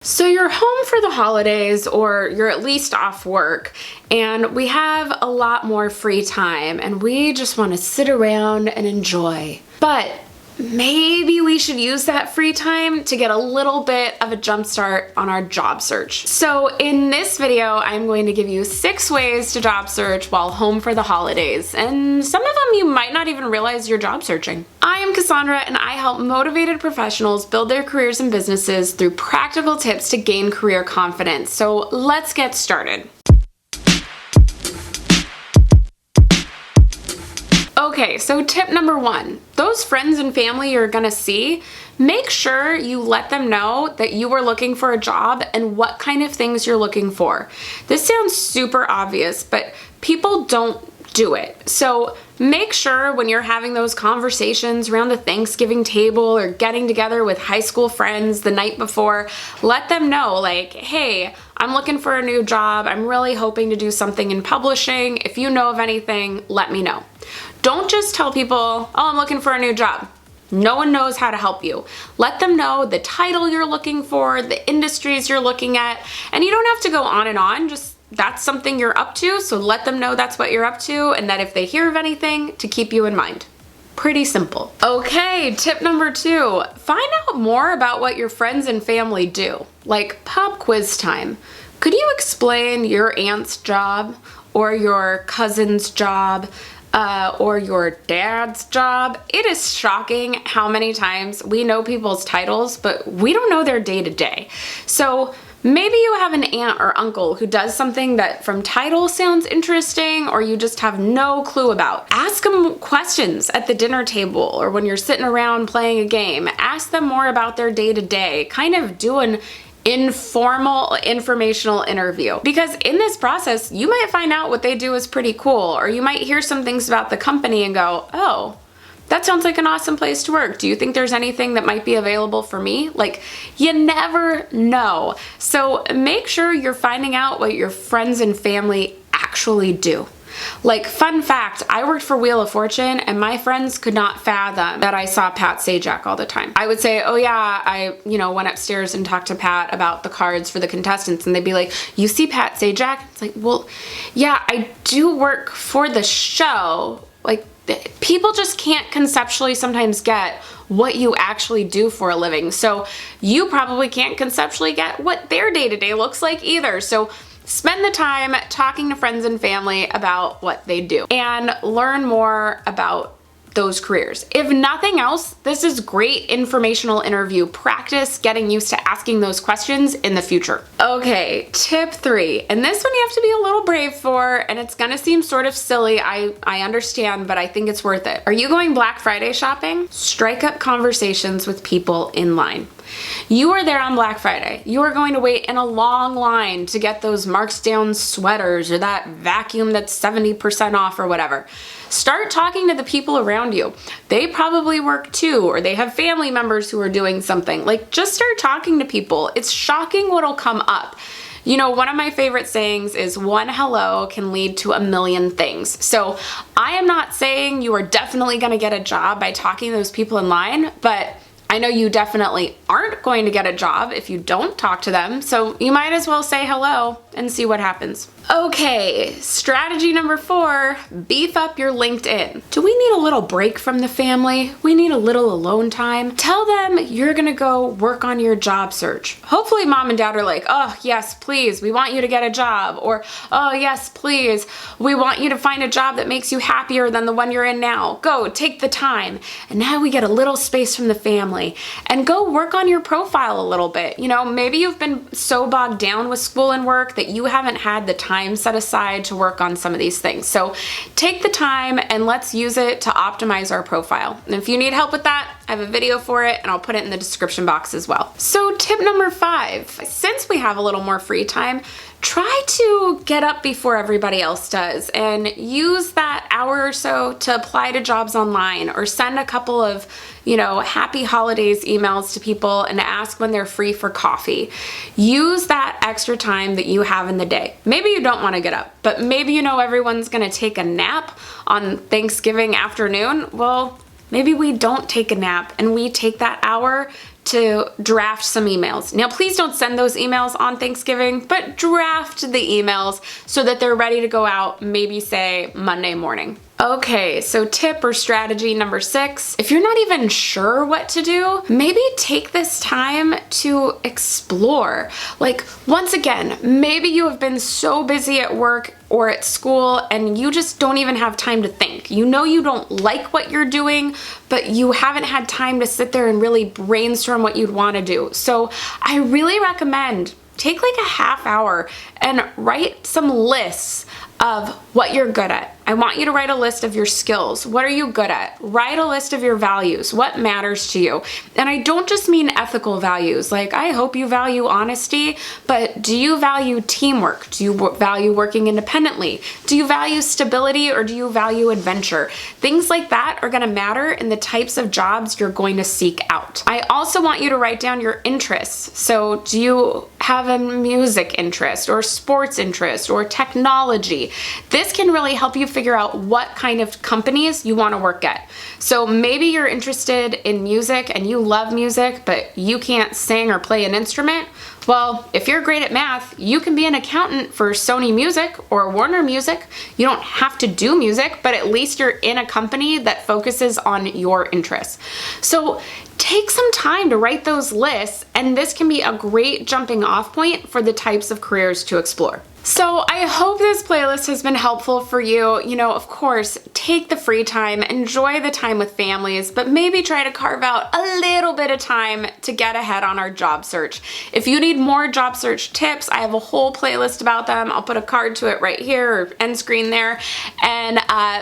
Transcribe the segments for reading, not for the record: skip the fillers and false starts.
So you're home for the holidays, or you're at least off work, and we have a lot more free time and we just want to sit around and enjoy. But maybe we should use that free time to get a little bit of a jump start on our job search. So in this video, I'm going to give you 6 ways to job search while home for the holidays. And some of them you might not even realize you're job searching. I am Cassandra, and I help motivated professionals build their careers and businesses through practical tips to gain career confidence. So let's get started. Okay, so tip number 1, those friends and family you're gonna see, make sure you let them know that you are looking for a job and what kind of things you're looking for. This sounds super obvious, but people don't do it. So make sure when you're having those conversations around the Thanksgiving table or getting together with high school friends the night before, let them know, like, hey, I'm looking for a new job. I'm really hoping to do something in publishing. If you know of anything, let me know. Don't just tell people, oh, I'm looking for a new job. No one knows how to help you. Let them know the title you're looking for, the industries you're looking at, and you don't have to go on and on. Just that's something you're up to, so let them know that's what you're up to, and that if they hear of anything, to keep you in mind. Pretty simple. Okay, tip number 2, find out more about what your friends and family do. Like pop quiz time. Could you explain your aunt's job, or your cousin's job, or your dad's job? It is shocking how many times we know people's titles, but we don't know their day-to-day. So maybe you have an aunt or uncle who does something that from title sounds interesting, or you just have no clue about. Ask them questions at the dinner table or when you're sitting around playing a game. Ask them more about their day-to-day. Kind of do an informal informational interview, because in this process you might find out what they do is pretty cool, or you might hear some things about the company and go, oh, that sounds like an awesome place to work. Do you think there's anything that might be available for me? Like, you never know. So make sure you're finding out what your friends and family actually do. Like, fun fact, I worked for Wheel of Fortune and my friends could not fathom that I saw Pat Sajak all the time. I would say, oh yeah, I went upstairs and talked to Pat about the cards for the contestants, and they'd be like, you see Pat Sajak? It's like, well, yeah, I do work for the show. Like, people just can't conceptually sometimes get what you actually do for a living. So you probably can't conceptually get what their day-to-day looks like either. So spend the time talking to friends and family about what they do and learn more about those careers. If nothing else, this is great informational interview practice, getting used to asking those questions in the future. Okay, tip 3, and this one you have to be a little brave for, and it's gonna seem sort of silly, I understand, but I think it's worth it. Are you going Black Friday shopping? Strike up conversations with people in line. You are there on Black Friday. You are going to wait in a long line to get those marked down sweaters or that vacuum that's 70% off or whatever. Start talking to the people around you. They probably work too, or they have family members who are doing something. Like, just start talking to people. It's shocking what'll come up. You know, one of my favorite sayings is one hello can lead to a million things. So I am not saying you are definitely going to get a job by talking to those people in line, but I know you definitely aren't going to get a job if you don't talk to them, so you might as well say hello and see what happens. Okay, strategy number 4, beef up your LinkedIn. Do we need a little break from the family? We need a little alone time? Tell them you're gonna go work on your job search. Hopefully mom and dad are like, oh yes, please, we want you to get a job, or oh yes, please, we want you to find a job that makes you happier than the one you're in now. Go, take the time. And now we get a little space from the family, and go work on your profile a little bit. You know, maybe you've been so bogged down with school and work that you haven't had the time set aside to work on some of these things. So take the time and let's use it to optimize our profile. And if you need help with that, I have a video for it and I'll put it in the description box as well. So tip number 5, since we have a little more free time, try to get up before everybody else does and use that hour or so to apply to jobs online, or send a couple of, happy holidays emails to people and ask when they're free for coffee. Use that extra time that you have in the day. Maybe you don't want to get up, but maybe everyone's going to take a nap on Thanksgiving afternoon. Well, maybe we don't take a nap and we take that hour to draft some emails. Now, please don't send those emails on Thanksgiving, but draft the emails so that they're ready to go out, maybe say Monday morning. Okay, so tip or strategy number 6, if you're not even sure what to do, maybe take this time to explore. Like, once again, maybe you have been so busy at work or at school and you just don't even have time to think. You know you don't like what you're doing, but you haven't had time to sit there and really brainstorm what you'd want to do. So I really recommend take like a half hour and write some lists of what you're good at. I want you to write a list of your skills. What are you good at? Write a list of your values. What matters to you? And I don't just mean ethical values. Like, I hope you value honesty, but do you value teamwork? Do you value working independently? Do you value stability or do you value adventure? Things like that are gonna matter in the types of jobs you're going to seek out. I also want you to write down your interests. So do you have a music interest or sports interest or technology? This can really help you figure out what kind of companies you want to work at. So maybe you're interested in music and you love music, but you can't sing or play an instrument. Well, if you're great at math, you can be an accountant for Sony Music or Warner Music. You don't have to do music, but at least you're in a company that focuses on your interests. So take some time to write those lists, and this can be a great jumping off point for the types of careers to explore. So I hope this playlist has been helpful for you. You know, of course, take the free time, enjoy the time with families, but maybe try to carve out a little bit of time to get ahead on our job search. If you need more job search tips, I have a whole playlist about them. I'll put a card to it right here or end screen there. And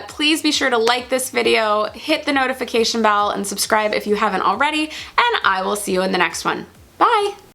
please be sure to like this video, hit the notification bell, and subscribe if you haven't already, and I will see you in the next one. Bye!